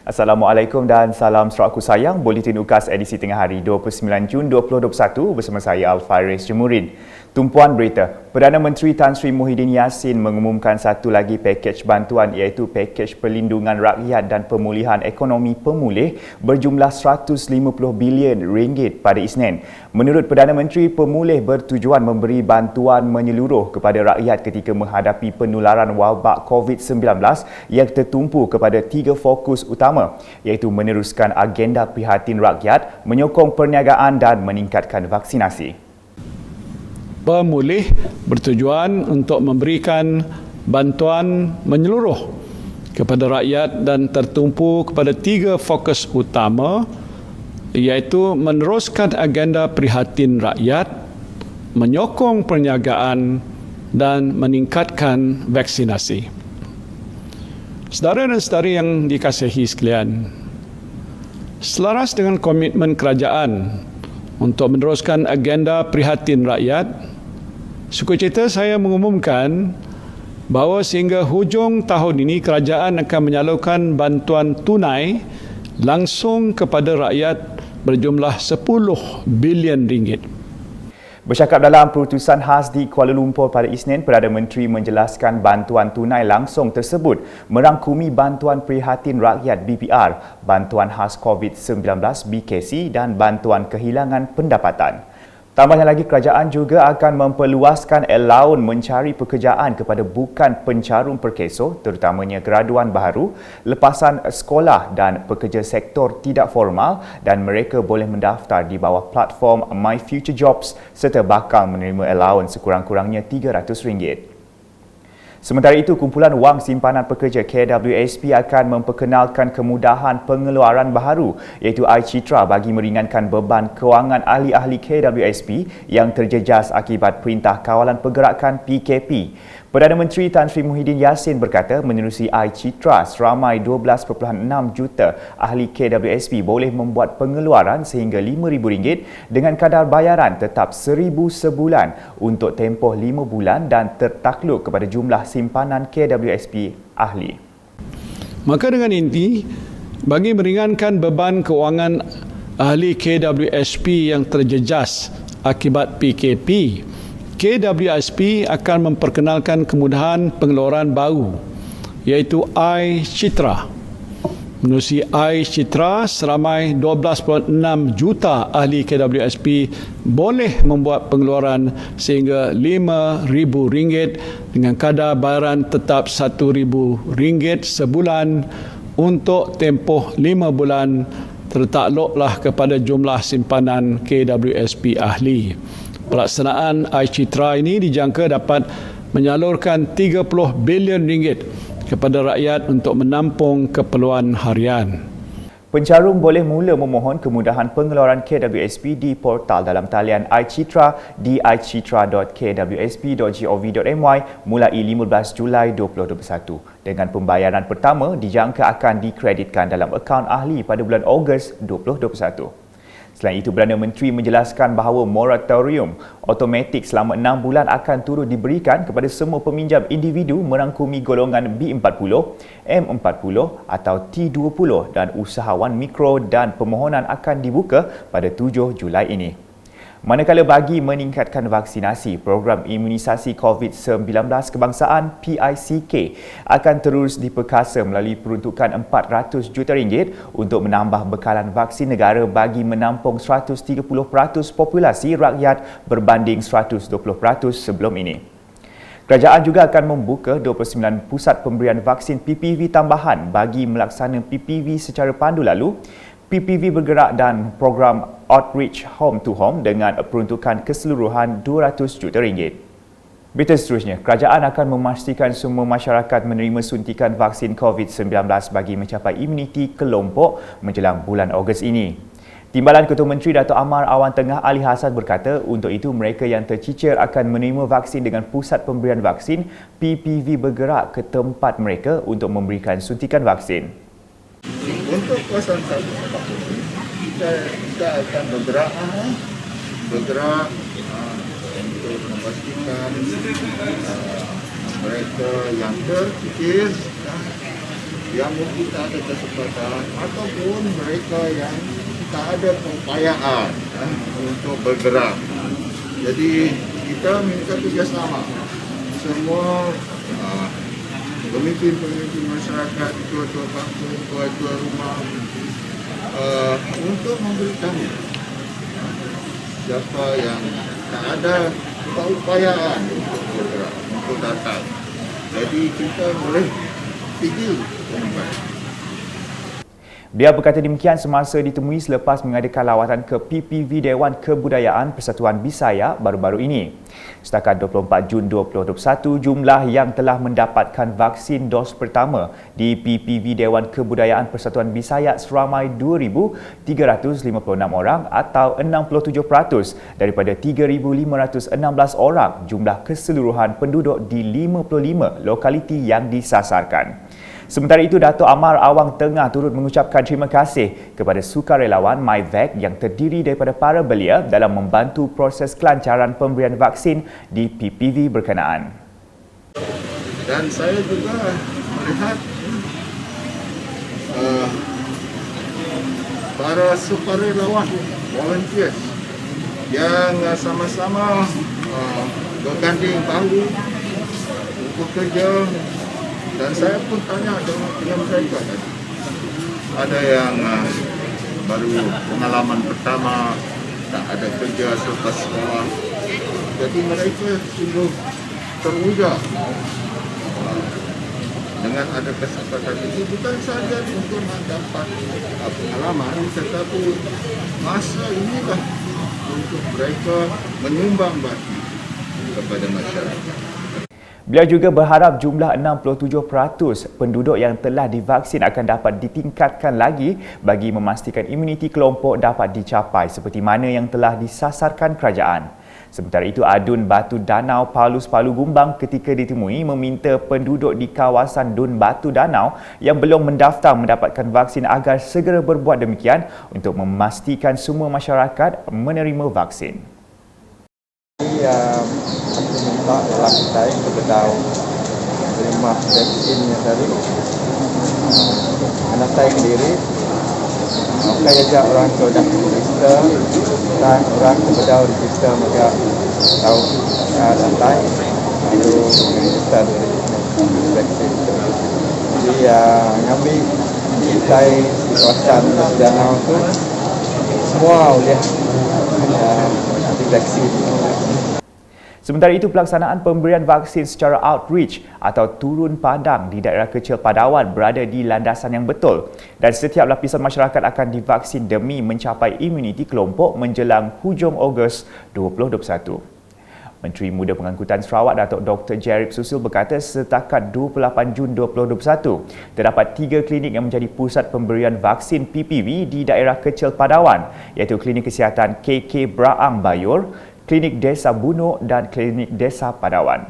Assalamualaikum dan salam serakku sayang. Buletin UKAS edisi tengah hari 29 Jun 2021 bersama saya Al-Faris Jemurin. Tumpuan berita, Perdana Menteri Tan Sri Muhyiddin Yassin mengumumkan satu lagi pakej bantuan iaitu pakej perlindungan rakyat dan pemulihan ekonomi pemulih berjumlah 150 bilion ringgit pada Isnin. Menurut Perdana Menteri, pemulih bertujuan memberi bantuan menyeluruh kepada rakyat ketika menghadapi penularan wabak COVID-19 yang tertumpu kepada tiga fokus utama iaitu meneruskan agenda prihatin rakyat, menyokong perniagaan dan meningkatkan vaksinasi. Pemulih bertujuan untuk memberikan bantuan menyeluruh kepada rakyat dan tertumpu kepada tiga fokus utama iaitu meneruskan agenda prihatin rakyat, menyokong perniagaan dan meningkatkan vaksinasi. Saudara dan saudari yang dikasihi sekalian, selaras dengan komitmen kerajaan untuk meneruskan agenda prihatin rakyat, sukacita saya mengumumkan bahawa sehingga hujung tahun ini kerajaan akan menyalurkan bantuan tunai langsung kepada rakyat berjumlah 10 bilion ringgit. Bercakap dalam perutusan khas di Kuala Lumpur pada Isnin, Perdana Menteri menjelaskan bantuan tunai langsung tersebut merangkumi bantuan prihatin rakyat BPR, bantuan khas COVID-19 BKC dan bantuan kehilangan pendapatan. Tambahnya lagi, kerajaan juga akan memperluaskan allowance mencari pekerjaan kepada bukan pencarum perkeso, terutamanya graduan baharu, lepasan sekolah dan pekerja sektor tidak formal, dan mereka boleh mendaftar di bawah platform My Future Jobs serta bakal menerima allowance sekurang-kurangnya RM300. Sementara itu, kumpulan wang simpanan pekerja KWSP akan memperkenalkan kemudahan pengeluaran baharu iaitu iCitra bagi meringankan beban kewangan ahli-ahli KWSP yang terjejas akibat Perintah Kawalan Pergerakan PKP. Perdana Menteri Tan Sri Muhyiddin Yassin berkata menerusi iCitra, seramai 12.6 juta ahli KWSP boleh membuat pengeluaran sehingga RM5,000 dengan kadar bayaran tetap RM1,000 sebulan untuk tempoh 5 bulan dan tertakluk kepada jumlah simpanan KWSP ahli. Maka dengan inti, bagi meringankan beban kewangan ahli KWSP yang terjejas akibat PKP, KWSP akan memperkenalkan kemudahan pengeluaran baru iaitu iCitra. Menerusi iCitra, seramai 12.6 juta ahli KWSP boleh membuat pengeluaran sehingga RM5,000 dengan kadar bayaran tetap RM1,000 sebulan untuk tempoh 5 bulan, tertakluklah kepada jumlah simpanan KWSP ahli. Pelaksanaan iCitra ini dijangka dapat menyalurkan RM30 bilion kepada rakyat untuk menampung keperluan harian. Pencarum boleh mula memohon kemudahan pengeluaran KWSP di portal dalam talian iCitra di icitra.kwsp.gov.my mulai 15 Julai 2021. Dengan pembayaran pertama dijangka akan dikreditkan dalam akaun ahli pada bulan Ogos 2021. Selain itu, Perdana Menteri menjelaskan bahawa moratorium automatik selama 6 bulan akan turut diberikan kepada semua peminjam individu merangkumi golongan B40, M40 atau T20 dan usahawan mikro, dan permohonan akan dibuka pada 7 Julai ini. Manakala bagi meningkatkan vaksinasi, program imunisasi COVID-19 kebangsaan PICK akan terus diperkasa melalui peruntukan RM400 juta untuk menambah bekalan vaksin negara bagi menampung 130% populasi rakyat berbanding 120% sebelum ini. Kerajaan juga akan membuka 29 pusat pemberian vaksin PPV tambahan bagi melaksana PPV secara pandu lalu, PPV bergerak dan program Outreach Home to Home dengan peruntukan keseluruhan RM200 juta. Berita seterusnya, kerajaan akan memastikan semua masyarakat menerima suntikan vaksin COVID-19 bagi mencapai imuniti kelompok menjelang bulan Ogos ini. Timbalan Ketua Menteri Dato' Amar Awan Tengah Ali Hassan berkata untuk itu mereka yang tercicir akan menerima vaksin dengan pusat pemberian vaksin PPV bergerak ke tempat mereka untuk memberikan suntikan vaksin. Untuk kawasan kita akan bergerak untuk memastikan mereka yang tercicir yang mungkin tak ada kesempatan ataupun mereka yang tak ada upayaan untuk bergerak. Jadi kita minta kerjasama semua pemimpin-pemimpin masyarakat, ketua-ketua kampung, ketua-ketua rumah untuk memberitahu siapa yang tak ada upayaan untuk bergerak, untuk datang. Jadi kita boleh pergi tempat. Beliau berkata demikian semasa ditemui selepas mengadakan lawatan ke PPV Dewan Kebudayaan Persatuan Bisaya baru-baru ini. Setakat 24 Jun 2021, jumlah yang telah mendapatkan vaksin dos pertama di PPV Dewan Kebudayaan Persatuan Bisaya seramai 2,356 orang atau 67% daripada 3,516 orang jumlah keseluruhan penduduk di 55 lokaliti yang disasarkan. Sementara itu, Dato' Amar Awang Tengah turut mengucapkan terima kasih kepada sukarelawan MyVac yang terdiri daripada para belia dalam membantu proses kelancaran pemberian vaksin di PPV berkenaan. Dan saya juga melihat para sukarelawan, volunteers yang sama-sama berganding bahu untuk kerja. Dan saya pun tanya dengan mereka tadi. Ada yang baru pengalaman pertama, tak ada kerja selepas sekolah. Jadi mereka sungguh teruja dengan ada kesempatan ini, bukan saja untuk mendapat pengalaman, tetapi masa inilah untuk mereka menyumbang bagi kepada masyarakat. Beliau juga berharap jumlah 67% penduduk yang telah divaksin akan dapat ditingkatkan lagi bagi memastikan imuniti kelompok dapat dicapai seperti mana yang telah disasarkan kerajaan. Sementara itu, Adun Batu Danau Palus Palu Gumbang ketika ditemui meminta penduduk di kawasan Dun Batu Danau yang belum mendaftar mendapatkan vaksin agar segera berbuat demikian untuk memastikan semua masyarakat menerima vaksin. Minta dalam saya kepada terima vaksinnya tadi. Anak saya sendiri, saya ajak orang sudah register dan orang kepada register mereka tahu datang lalu register vaksin. Jadi kami saya di kawasan Danau itu semua boleh divaksin. Sementara itu, pelaksanaan pemberian vaksin secara outreach atau turun padang di daerah kecil Padawan berada di landasan yang betul dan setiap lapisan masyarakat akan divaksin demi mencapai imuniti kelompok menjelang hujung Ogos 2021. Menteri Muda Pengangkutan Sarawak Datuk Dr. Jerib Susil berkata setakat 28 Jun 2021, terdapat 3 klinik yang menjadi pusat pemberian vaksin PPV di daerah kecil Padawan iaitu Klinik Kesihatan KK Braang Bayur, Klinik Desa Bunuk dan Klinik Desa Padawan.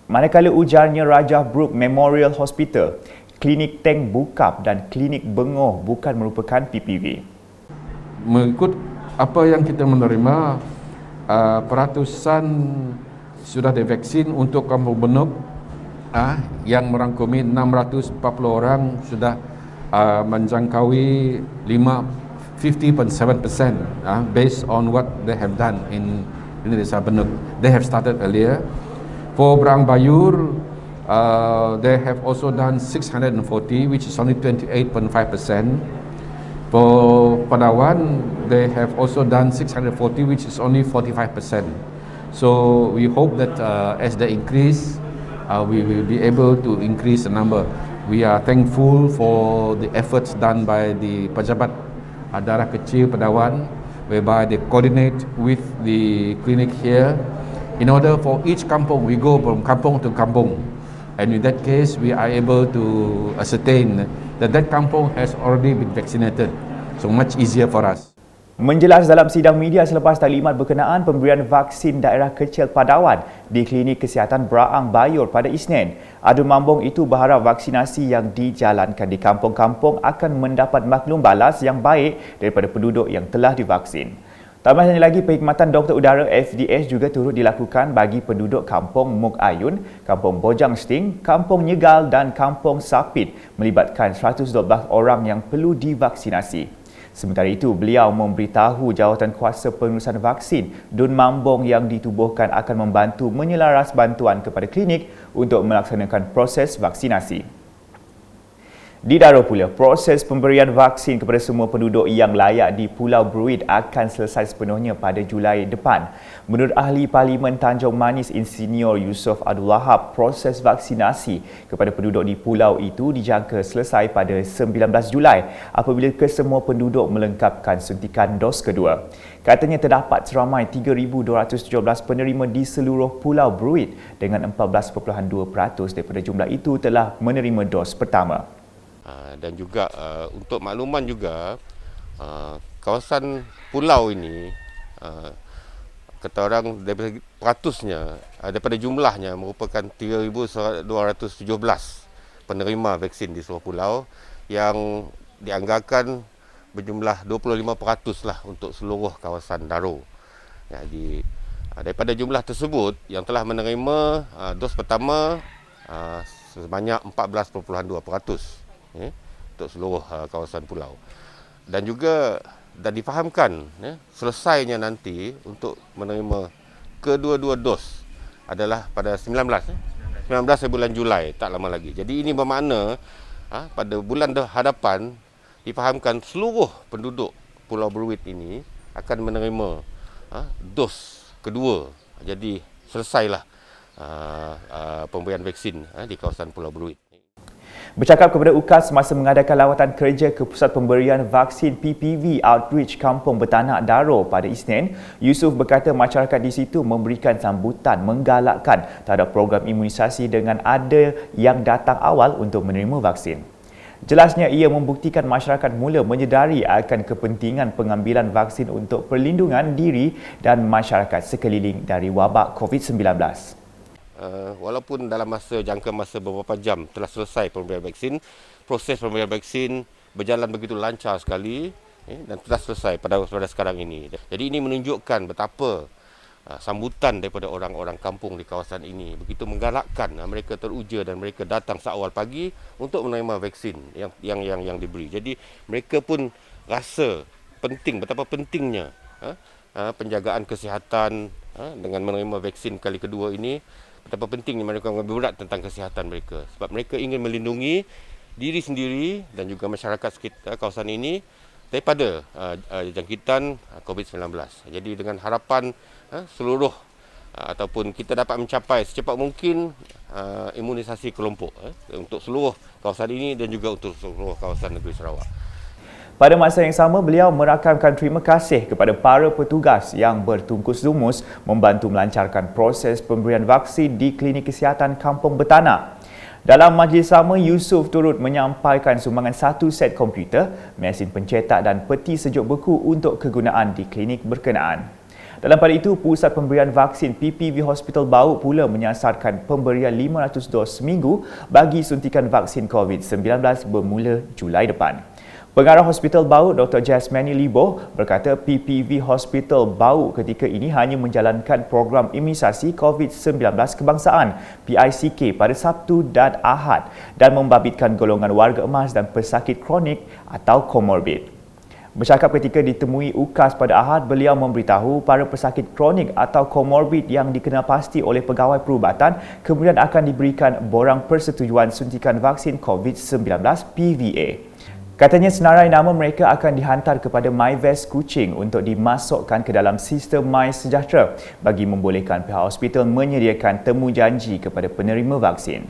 Manakala ujarnya Raja Brook Memorial Hospital, Klinik Teng Bukap dan Klinik Bengoh bukan merupakan PPV. Mengikut apa yang kita menerima, peratusan sudah divaksin untuk Kampung Benuk yang merangkumi 640 orang sudah menjangkaui 50.7% based on what they have done in Desa Benuk. They have started earlier. For Braang Bayur, they have also done 640, which is only 28.5%. For Padawan, they have also done 640, which is only 45%. So we hope that as they increase, we will be able to increase the number. We are thankful for the efforts done by the Pejabat Darah Kecil Padawan, whereby they coordinate with the clinic here. In order for each kampung, we go from kampung to kampung. And in that case, we are able to ascertain that that kampung has already been vaccinated. So much easier for us. Menjelas dalam sidang media selepas taklimat berkenaan pemberian vaksin daerah kecil Padawan di Klinik Kesihatan Braang Bayur pada Isnin, Adun Mambong itu berharap vaksinasi yang dijalankan di kampung-kampung akan mendapat maklum balas yang baik daripada penduduk yang telah divaksin. Tambahnya lagi, perkhidmatan doktor udara FDS juga turut dilakukan bagi penduduk Kampung Muk Ayun, Kampung Bojang Sting, Kampung Nyegal dan Kampung Sapit melibatkan 112 orang yang perlu divaksinasi. Sementara itu, beliau memberitahu Jawatankuasa Pengurusan Vaksin Dun Mambong yang ditubuhkan akan membantu menyelaras bantuan kepada klinik untuk melaksanakan proses vaksinasi. Di Darul pula, proses pemberian vaksin kepada semua penduduk yang layak di Pulau Bruit akan selesai sepenuhnya pada Julai depan. Menurut Ahli Parlimen Tanjung Manis Insinyur Yusof Abdul Wahab, proses vaksinasi kepada penduduk di pulau itu dijangka selesai pada 19 Julai apabila kesemua penduduk melengkapkan suntikan dos kedua. Katanya terdapat seramai 3,217 penerima di seluruh Pulau Bruit dengan 14.2% daripada jumlah itu telah menerima dos pertama. Dan juga untuk makluman juga kawasan pulau ini kata orang daripada peratusnya daripada jumlahnya merupakan 3,217 penerima vaksin di seluruh pulau yang dianggarkan berjumlah 25% lah untuk seluruh kawasan Darul. Jadi daripada jumlah tersebut yang telah menerima dos pertama sebanyak 14.2%. Untuk seluruh kawasan pulau. Dan juga dah difahamkan selesainya nanti untuk menerima kedua-dua dos adalah pada 19 bulan Julai, tak lama lagi. Jadi ini bermakna pada bulan hadapan difahamkan seluruh penduduk Pulau Bruit ini akan menerima dos kedua. Jadi selesailah pemberian vaksin di kawasan Pulau Bruit. Bercakap kepada UKAS semasa mengadakan lawatan kerja ke Pusat Pemberian Vaksin PPV Outreach Kampung Betanak Darul pada Isnin, Yusof berkata masyarakat di situ memberikan sambutan menggalakkan terhadap program imunisasi dengan ada yang datang awal untuk menerima vaksin. Jelasnya ia membuktikan masyarakat mula menyedari akan kepentingan pengambilan vaksin untuk perlindungan diri dan masyarakat sekeliling dari wabak COVID-19. Walaupun dalam jangka masa beberapa jam telah selesai pemberian vaksin, proses pemberian vaksin berjalan begitu lancar sekali dan telah selesai pada sekarang ini. Jadi ini menunjukkan betapa sambutan daripada orang-orang kampung di kawasan ini begitu menggalakkan mereka teruja dan mereka datang seawal pagi untuk menerima vaksin yang diberi. Jadi mereka pun rasa penting, betapa pentingnya penjagaan kesihatan dengan menerima vaksin kali kedua ini. Betapa pentingnya mereka mengambil berat tentang kesihatan mereka sebab mereka ingin melindungi diri sendiri dan juga masyarakat sekitar kawasan ini daripada jangkitan COVID-19. Jadi dengan harapan seluruh ataupun kita dapat mencapai secepat mungkin imunisasi kelompok untuk seluruh kawasan ini dan juga untuk seluruh kawasan negeri Sarawak. Pada masa yang sama, beliau merakamkan terima kasih kepada para petugas yang bertungkus lumus membantu melancarkan proses pemberian vaksin di Klinik Kesihatan Kampung Betanak. Dalam majlis sama, Yusof turut menyampaikan sumbangan 1 set komputer, mesin pencetak dan peti sejuk beku untuk kegunaan di klinik berkenaan. Dalam pada itu, Pusat Pemberian Vaksin PPV Hospital Bau pula menyasarkan pemberian 500 dos seminggu bagi suntikan vaksin COVID-19 bermula Julai depan. Pengarah Hospital Bau Dr. Jasmani Libo berkata PPV Hospital Bau ketika ini hanya menjalankan program imunisasi COVID-19 kebangsaan PICK pada Sabtu dan Ahad dan membabitkan golongan warga emas dan pesakit kronik atau komorbid. Bercakap ketika ditemui UKAS pada Ahad, beliau memberitahu para pesakit kronik atau komorbid yang dikenal pasti oleh pegawai perubatan kemudian akan diberikan borang persetujuan suntikan vaksin COVID-19 PVA. Katanya senarai nama mereka akan dihantar kepada MyVest Kuching untuk dimasukkan ke dalam sistem MySejahtera bagi membolehkan pihak hospital menyediakan temu janji kepada penerima vaksin.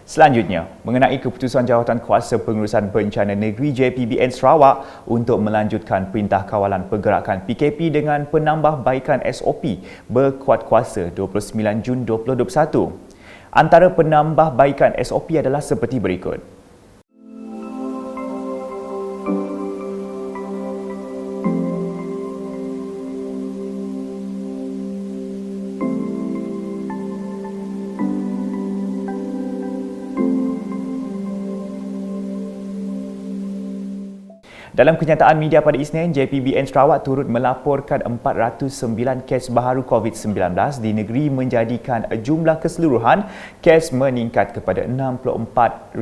Selanjutnya, mengenai keputusan Jawatankuasa Pengurusan Bencana Negeri JPBN Sarawak untuk melanjutkan Perintah Kawalan Pergerakan PKP dengan penambahbaikan SOP berkuat kuasa 29 Jun 2021. Antara penambahbaikan SOP adalah seperti berikut. Dalam kenyataan media pada Isnin, JPBN Sarawak turut melaporkan 409 kes baharu COVID-19 di negeri menjadikan jumlah keseluruhan kes meningkat kepada 64,233.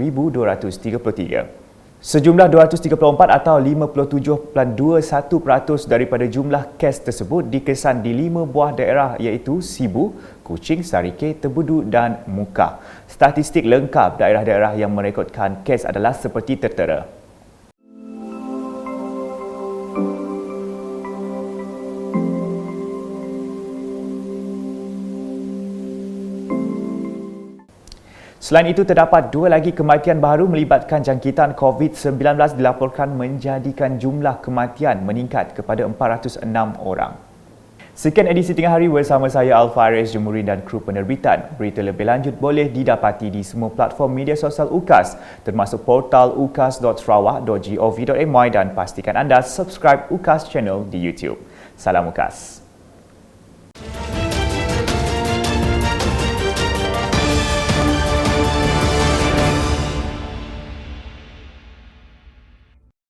Sejumlah 234 atau 57.21% daripada jumlah kes tersebut dikesan di 5 buah daerah iaitu Sibu, Kuching, Sarike, Tebudu dan Muka. Statistik lengkap daerah-daerah yang merekodkan kes adalah seperti tertera. Selain itu, terdapat 2 lagi kematian baru melibatkan jangkitan COVID-19 dilaporkan menjadikan jumlah kematian meningkat kepada 406 orang. Sekian edisi Tengah Hari bersama saya Al-Faris Jumuri dan kru penerbitan. Berita lebih lanjut boleh didapati di semua platform media sosial UKAS termasuk portal ukas.sarawak.gov.my dan pastikan anda subscribe UKAS channel di YouTube. Salam UKAS.